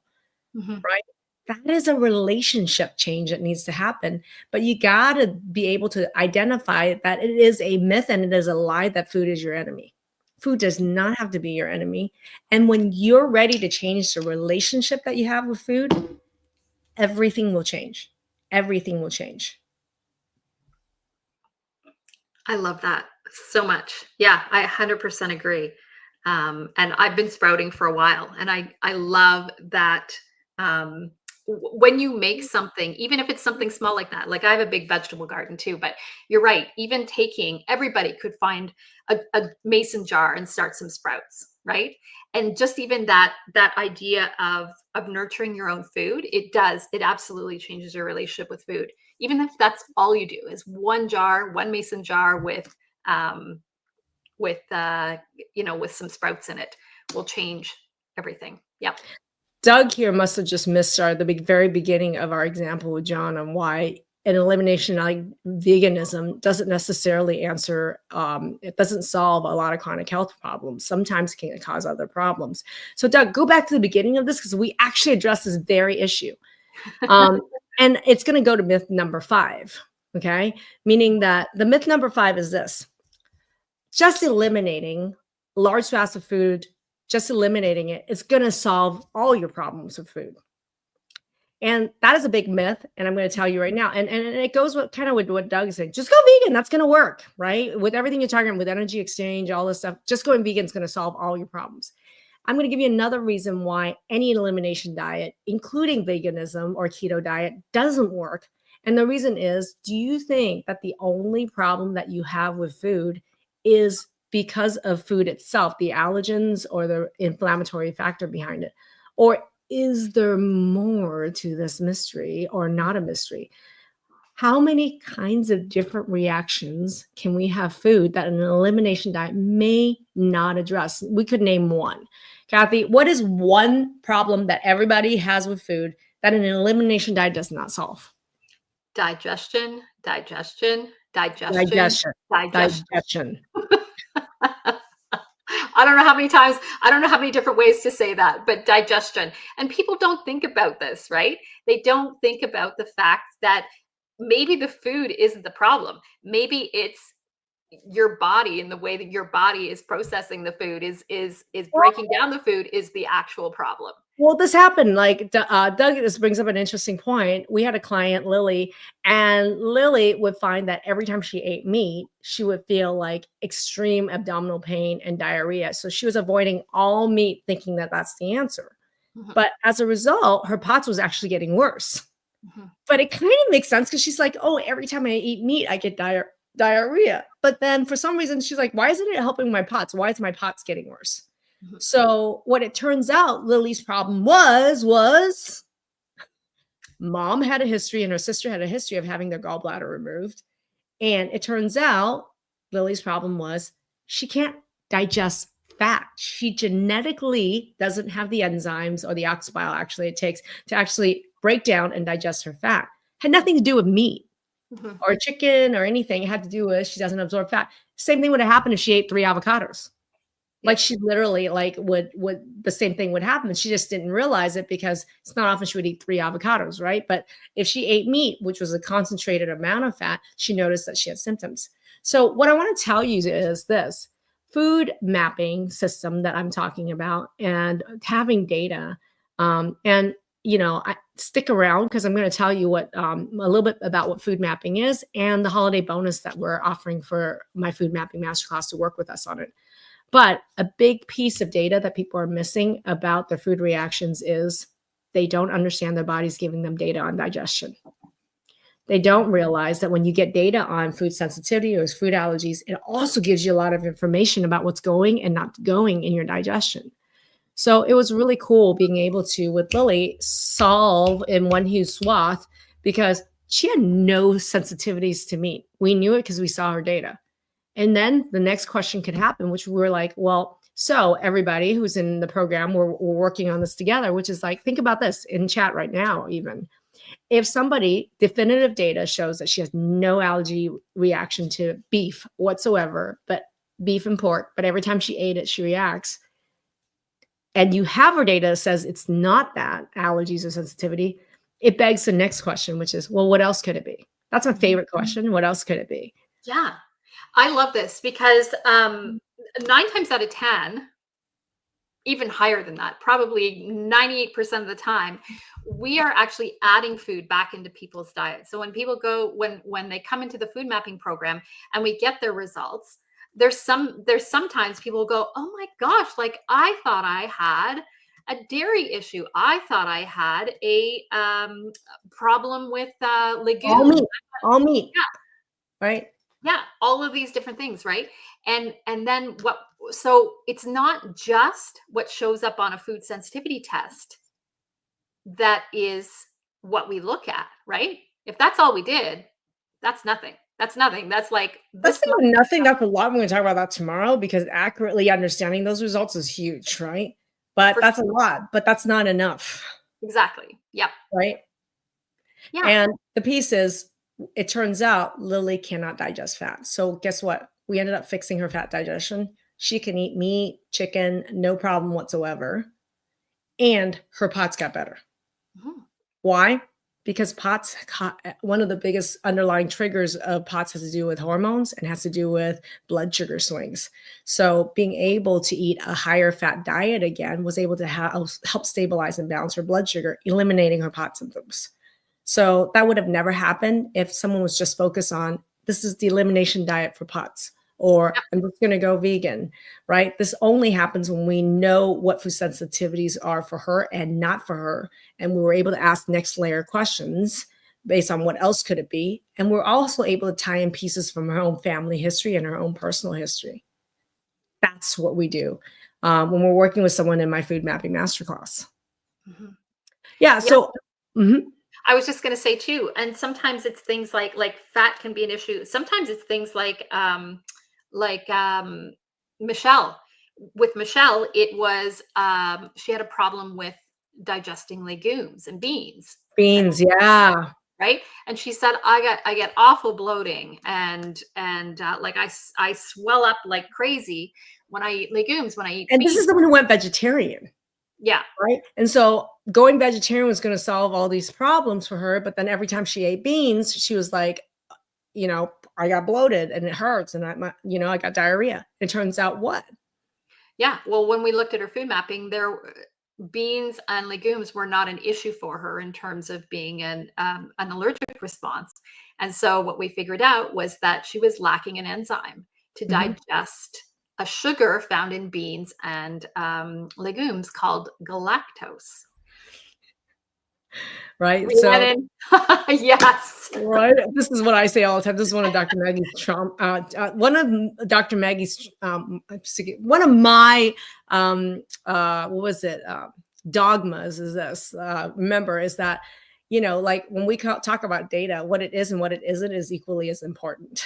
Mhm. Right? That is a relationship change that needs to happen, but you gotta be able to identify that it is a myth and it is a lie that food is your enemy. Food does not have to be your enemy, and when you're ready to change the relationship that you have with food, everything will change. Everything will change. I love that so much. Yeah, I 100% agree. And I've been sprouting for a while, and I love that. Um, when you make something, even if it's something small like that, like I have a big vegetable garden too, but you're right. Even taking everybody could find a mason jar and start some sprouts, right? And just even that idea of nurturing your own food, it absolutely changes your relationship with food, even if that's all you do is one mason jar um, with with some sprouts in it will change everything. Yep. Doug here must have just missed our the very beginning of our example with John on why an elimination like veganism doesn't necessarily answer, it doesn't solve a lot of chronic health problems. Sometimes it can cause other problems. So Doug, go back to the beginning of this because we actually addressed this very issue. Um, and it's going to go to myth number 5. Okay. Meaning that the myth number 5 is this: just eliminating large fast of food, just eliminating it, it's going to solve all your problems with food. And that is a big myth. And I'm going to tell you right now. And it goes with kind of with what Doug said. Just go vegan. That's going to work, right? With everything you're talking about, with energy exchange, all this stuff, just going vegan is going to solve all your problems. I'm going to give you another reason why any elimination diet, including veganism or keto diet, doesn't work. And the reason is, do you think that the only problem that you have with food is because of food itself, the allergens or the inflammatory factor behind it? Or is there more to this mystery or not a mystery? How many kinds of different reactions can we have food that an elimination diet may not address? We could name one. Kathy, what is one problem that everybody has with food that an elimination diet does not solve? Digestion, digestion, digestion, Digestion. digestion. Digestion. I don't know how many times, I don't know how many different ways to say that, but digestion. And people don't think about this, right? They don't think about the fact that maybe the food isn't the problem. Maybe it's your body, and the way that your body is processing the food is breaking down the food is the actual problem. Well, this happened. Like Doug, this brings up an interesting point. We had a client, Lily, and Lily would find that every time she ate meat, she would feel like extreme abdominal pain and diarrhea. So she was avoiding all meat, thinking that that's the answer. Mhm, But as a result, her POTS was actually getting worse. mhm, But it kind of makes sense because she's like, oh, every time I eat meat, I get diarrhea. But then for some reason, she's like, why isn't it helping my POTS? Why is my POTS getting worse? mhm. So what it turns out Lily's problem was mom had a history and her sister had a history of having their gallbladder removed. And it turns out Lily's problem was she can't digest fat. She genetically doesn't have the enzymes or the oxybile actually it takes to actually break down and digest her fat. Had nothing to do with meat Mhm. or chicken or anything. It had to do with she doesn't absorb fat. Same thing would have happened if she ate 3 avocados. Like, Yep. she literally, like, would the same thing would happen, and she just didn't realize it because it's not often she would eat 3 avocados, right? But if she ate meat, which was a concentrated amount of fat, she noticed that she had symptoms. So what I wanna tell you is this: food mapping system that I'm talking about and having data, and, I stick around because I'm gonna tell you what, a little bit about what food mapping is and the holiday bonus that we're offering for my food mapping masterclass to work with us on it. But a big piece of data that people are missing about their food reactions is they don't understand their body's giving them data on digestion. They don't realize that when you get data on food sensitivity or food allergies, it also gives you a lot of information about what's going and not going in your digestion. So it was really cool being able to, with Lily, solve in one huge swath because she had no sensitivities to meat. We knew it because we saw her data. And then the next question could happen, which we're like, well, so everybody who's in the program, we're working on this together, which is like, think about this in chat right now, even. If somebody, definitive data shows that she has no allergy reaction to beef whatsoever, but beef and pork, but every time she ate it, she reacts. And you have her data that says it's not that allergies or sensitivity, it begs the next question, which is, well, what else could it be? That's my favorite question. What else could it be? Yeah. I love this because 9 times out of 10, even higher than that, probably 98% of the time, we are actually adding food back into people's diets. So when people go when they come into the food mapping program and we get their results, there's sometimes people go, "Oh my gosh, like I thought I had a dairy issue. I thought I had a problem with All legumes." meat, all meat, right? Yeah, all of these different things, right? And then what, so it's not just what shows up on a food sensitivity test that is what we look at, right? If that's all we did, that's nothing. That's nothing. That's like That's this much. not nothing. That's a lot. We're going to talk about that tomorrow because accurately understanding those results is huge, right? But For that's a sure. lot, but that's not enough, Exactly. Yep. right? Yeah. And the piece is It turns out Lily cannot digest fat. So guess what? We ended up fixing her fat digestion. She can eat meat, chicken, no problem whatsoever. And her POTS got better. Mhm. Why? Because POTS, one of the biggest underlying triggers of POTS has to do with hormones and has to do with blood sugar swings. So being able to eat a higher fat diet again was able to help stabilize and balance her blood sugar, eliminating her POTS symptoms. So that would have never happened if someone was just focused on, this is the elimination diet for POTS, or I'm just going to go vegan, right? This only happens when we know what food sensitivities are for her and not for her. And we were able to ask next layer questions based on what else could it be. And we're also able to tie in pieces from her own family history and her own personal history. That's what we do when we're working with someone in my food mapping masterclass. Mhm. Yeah. Yeah, So, mhm. I was just going to say too, and sometimes it's things like fat can be an issue. Sometimes it's things like Michelle. With Michelle, it was she had a problem with digesting legumes and beans, and Beans. Yeah. right. And she said, I get awful bloating, and like I swell up like crazy when I eat legumes, when I eat And this beans. is someone who went vegetarian, Yeah, right? And so going vegetarian was going to solve all these problems for her. But then every time she ate beans, she was like, I got bloated and it hurts. And I got diarrhea. It turns out what? yeah. Well, when we looked at her food mapping, beans and legumes were not an issue for her in terms of being an allergic response. And so what we figured out was that she was lacking an enzyme to Mhm. digest a sugar found in beans and legumes called galactose. Right. We went So, in, yes. right. This is what I say all the time. This is one of Dr. Maggie's one of Dr. Maggie's, one of my, what was it? Dogmas is this, remember, is that, like when we talk about data, what it is and what it isn't is equally as important.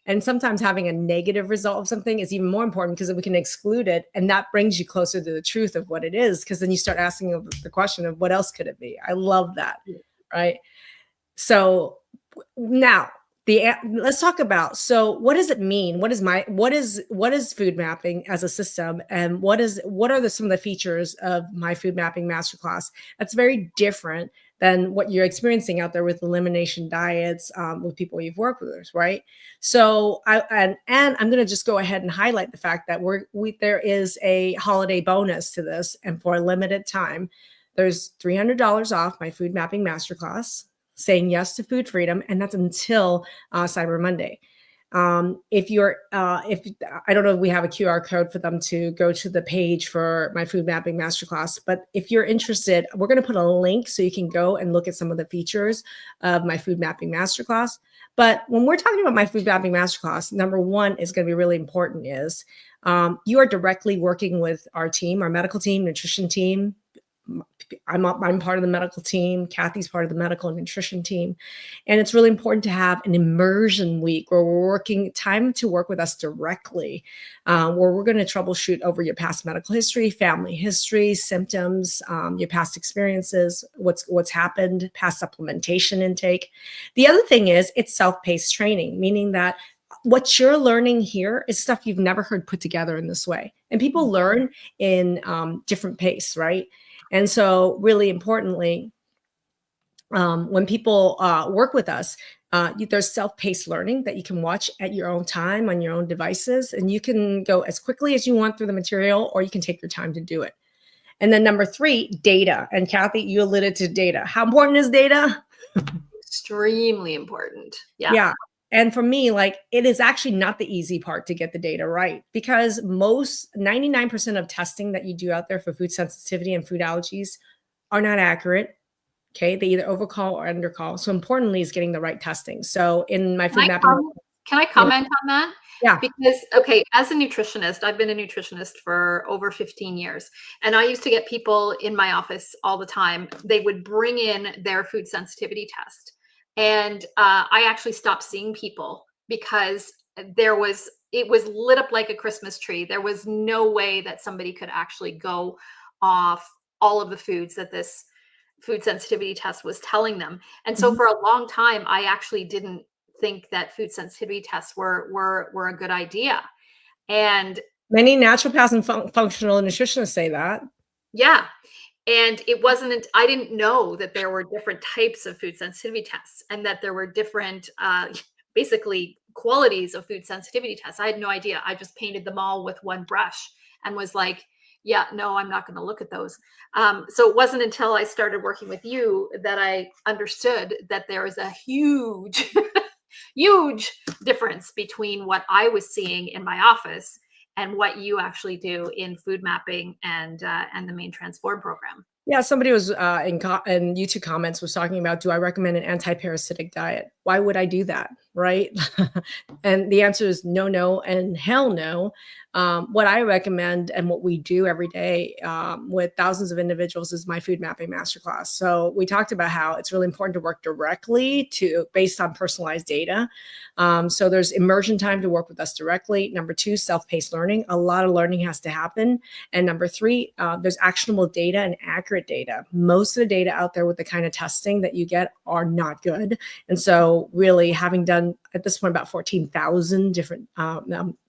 And sometimes having a negative result of something is even more important because we can exclude it. And that brings you closer to the truth of what it is. Because then you start asking the question of what else could it be? I love that. Right. So now let's talk about, so what does it mean? What is food mapping as a system, and what are some of the features of my food mapping masterclass that's very different than what you're experiencing out there with elimination diets, with people you've worked with, right? So and I'm going to just go ahead and highlight the fact that there is a holiday bonus to this, and for a limited time there's $300 off my food mapping masterclass, saying yes to food freedom, and that's until Cyber Monday. If I don't know if we have a QR code for them to go to the page for my food mapping masterclass, but if you're interested, we're going to put a link so you can go and look at some of the features of my food mapping masterclass. But when we're talking about my food mapping masterclass, number one is going to be really important is you are directly working with our team, our medical team, nutrition team. I'm part of the medical team. Kathy's part of the medical and nutrition team. And it's really important to have an immersion week where we're working time to work with us directly, where we're going to troubleshoot over your past medical history, family history, symptoms, your past experiences, what's happened, past supplementation intake. The other thing is it's self-paced training, meaning that what you're learning here is stuff you've never heard put together in this way. And people learn in different pace, right? And so, really importantly, when people work with us, there's self-paced learning that you can watch at your own time on your own devices, and you can go as quickly as you want through the material, or you can take your time to do it. And then number three, data. And Kathy, you alluded to data. How important is data? Extremely important. Yeah. Yeah. And for me, like, it is actually not the easy part to get the data right, because 99% of testing that you do out there for food sensitivity and food allergies are not accurate. Okay. They either overcall or undercall. So importantly is getting the right testing. So in my Can food I mapping, comment can I yeah, comment on that? yeah. Because, okay, as a nutritionist, I've been a nutritionist for over 15 years, and I used to get people in my office all the time. They would bring in their food sensitivity test, and I actually stopped seeing people because it was lit up like a Christmas tree. There was no way that somebody could actually go off all of the foods that this food sensitivity test was telling them. And so Mhm. for a long time, I actually didn't think that food sensitivity tests were a good idea. And Many naturopaths and functional nutritionists say that. yeah, and it wasn't I didn't know that there were different types of food sensitivity tests and that there were different basically qualities of food sensitivity tests. I had no idea. I just painted them all with one brush and was like, yeah, no, I'm not going to look at those. So it wasn't until I started working with you that I understood that there is a huge huge difference between what I was seeing in my office and what you actually do in food mapping and the main transform program. Yeah, somebody was in YouTube comments was talking about, do I recommend an anti-parasitic diet? Why would I do that? Right? And the answer is no, no, and hell no. What I recommend and what we do every day with thousands of individuals is my food mapping masterclass. So we talked about how it's really important to work directly to based on personalized data. So there's immersion time to work with us directly. Number two, self-paced learning. A lot of learning has to happen. And number three, there's actionable data and accurate data. Most of the data out there with the kind of testing that you get are not good. And so really having done at this point about 14,000 different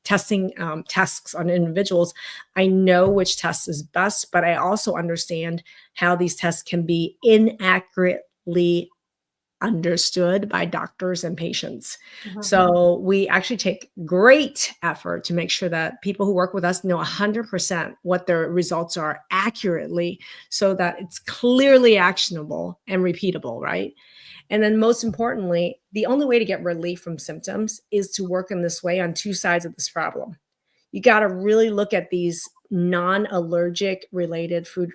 testing tests on individuals, I know which test is best, but I also understand how these tests can be inaccurately understood by doctors and patients. Mhm. So we actually take great effort to make sure that people who work with us know 100% what their results are accurately so that it's clearly actionable and repeatable, right? And then most importantly, the only way to get relief from symptoms is to work in this way on two sides of this problem. You got to really look at these non-allergic related food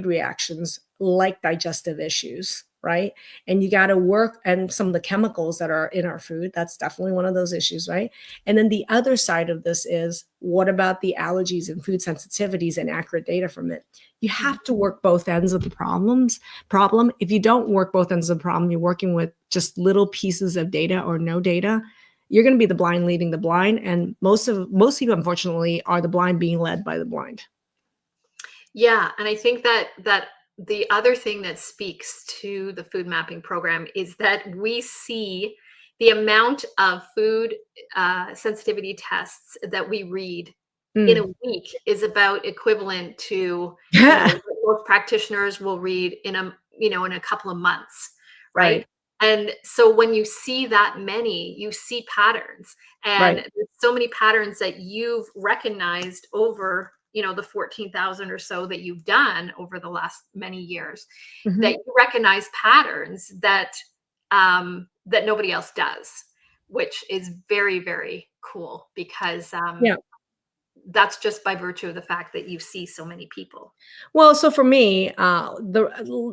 reactions like digestive issues, right? And you got to work and some of the chemicals that are in our food. That's definitely one of those issues, right? And then the other side of this is what about the allergies and food sensitivities and accurate data from it? You Mhm. have to work both ends of the problem. If you don't work both ends of the problem, you're working with just little pieces of data or no data, you're going to be the blind leading the blind, and most people unfortunately are the blind being led by the blind. Yeah, and I think that the other thing that speaks to the food mapping program is that we see the amount of food sensitivity tests that we read in a Mm. week is about equivalent to, what most practitioners will read in a couple of months, right? Right, And so when you see that many, you see patterns, and right. there's so many patterns that you've recognized over, the 14,000 or so that you've done over the last many years, that Mhm. you recognize patterns that nobody else does, which is very, very cool because Yeah. that's just by virtue of the fact that you see so many people. Well, so for me,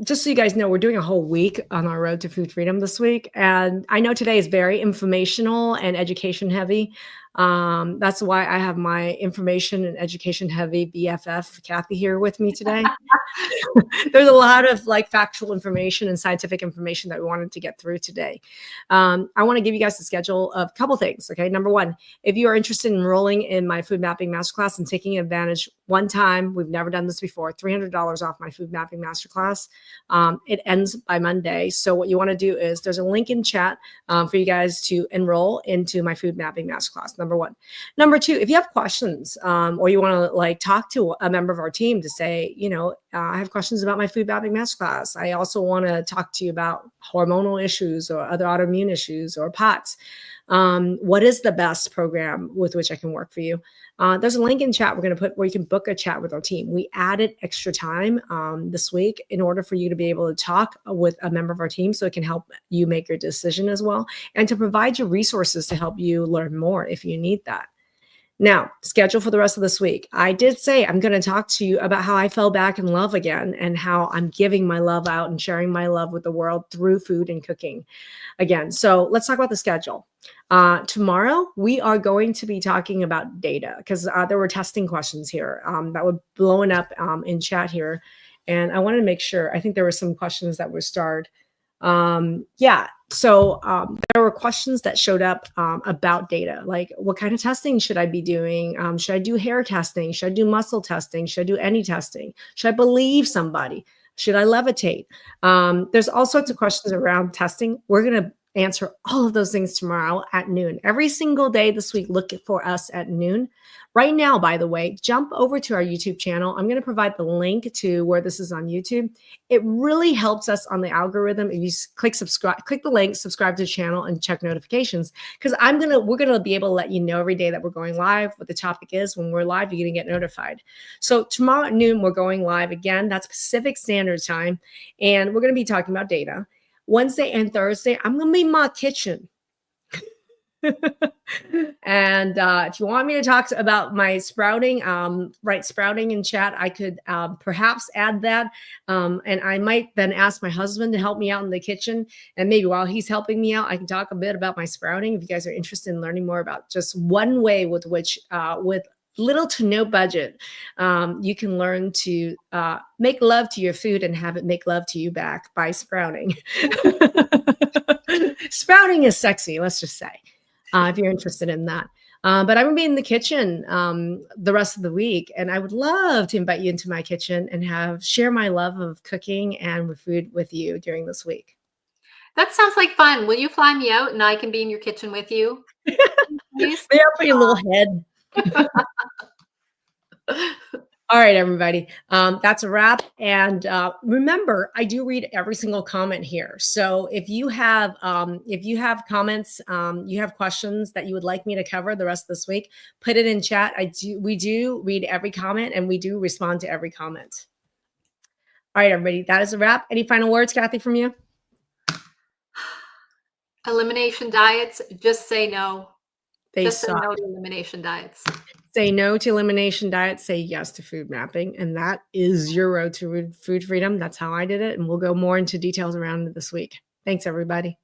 just so you guys know, we're doing a whole week on our road to food freedom this week, and I know today is very informational and education heavy. That's why I have my information and education heavy BFF Kathy here with me today. There's a lot of like factual information and scientific information that we wanted to get through today. I want to give you guys the schedule of a couple things. Okay. Number one, if you are interested in enrolling in my food mapping masterclass and taking advantage one time, we've never done this before, $300 off my food mapping masterclass. It ends by Monday. So what you want to do is there's a link in chat for you guys to enroll into my food mapping masterclass. Number one. Number two, if you have questions or you want to like talk to a member of our team to say, I have questions about my food mapping masterclass. I also want to talk to you about hormonal issues or other autoimmune issues or POTS. What is the best program with which I can work for you? There's a link in chat we're going to put where you can book a chat with our team. We added extra time this week in order for you to be able to talk with a member of our team so it can help you make your decision as well and to provide you resources to help you learn more if you need that. Now, schedule for the rest of this week. I did say I'm going to talk to you about how I fell back in love again and how I'm giving my love out and sharing my love with the world through food and cooking again. So let's talk about the schedule. Tomorrow, we are going to be talking about data because there were testing questions here that were blowing up in chat here. And I wanted to make sure, I think there were some questions that were starred. Yeah. So there were questions that showed up about data, like what kind of testing should I be doing? Should I do hair testing? Should I do muscle testing? Should I do any testing? Should I believe somebody? Should I levitate? There's all sorts of questions around testing. We're going to answer all of those things tomorrow at noon. Every single day this week, look for us at noon. Right now, by the way, jump over to our YouTube channel. I'm going to provide the link to where this is on YouTube. It really helps us on the algorithm. If you click subscribe, click the link, subscribe to the channel, and check notifications, because we're gonna be able to let you know every day that we're going live, what the topic is. When we're live, you're gonna get notified. So tomorrow at noon, we're going live again. That's Pacific Standard Time, and we're gonna be talking about data. Wednesday and Thursday, I'm gonna be in my kitchen. And if you want me to talk about my sprouting, write sprouting in chat, I could perhaps add that. And I might then ask my husband to help me out in the kitchen. And maybe while he's helping me out, I can talk a bit about my sprouting. If you guys are interested in learning more about just one way with which, with little to no budget, you can learn to make love to your food and have it make love to you back by sprouting. Sprouting is sexy, let's just say. If you're interested in that. But I'm going to be in the kitchen the rest of the week, and I would love to invite you into my kitchen and share my love of cooking and with food with you during this week. That sounds like fun. Will you fly me out and I can be in your kitchen with you? Please? Maybe I'll put your little head. All right, everybody. That's a wrap. And remember, I do read every single comment here. So if you have comments, you have questions that you would like me to cover the rest of this week, put it in chat. We do read every comment, and we do respond to every comment. All right, everybody. That is a wrap. Any final words, Kathy, from you? Elimination diets. Just say no. Just say no to elimination diets. Say no to elimination diets, say yes to food mapping. And that is your road to food freedom. That's how I did it. And we'll go more into details around it this week. Thanks, everybody.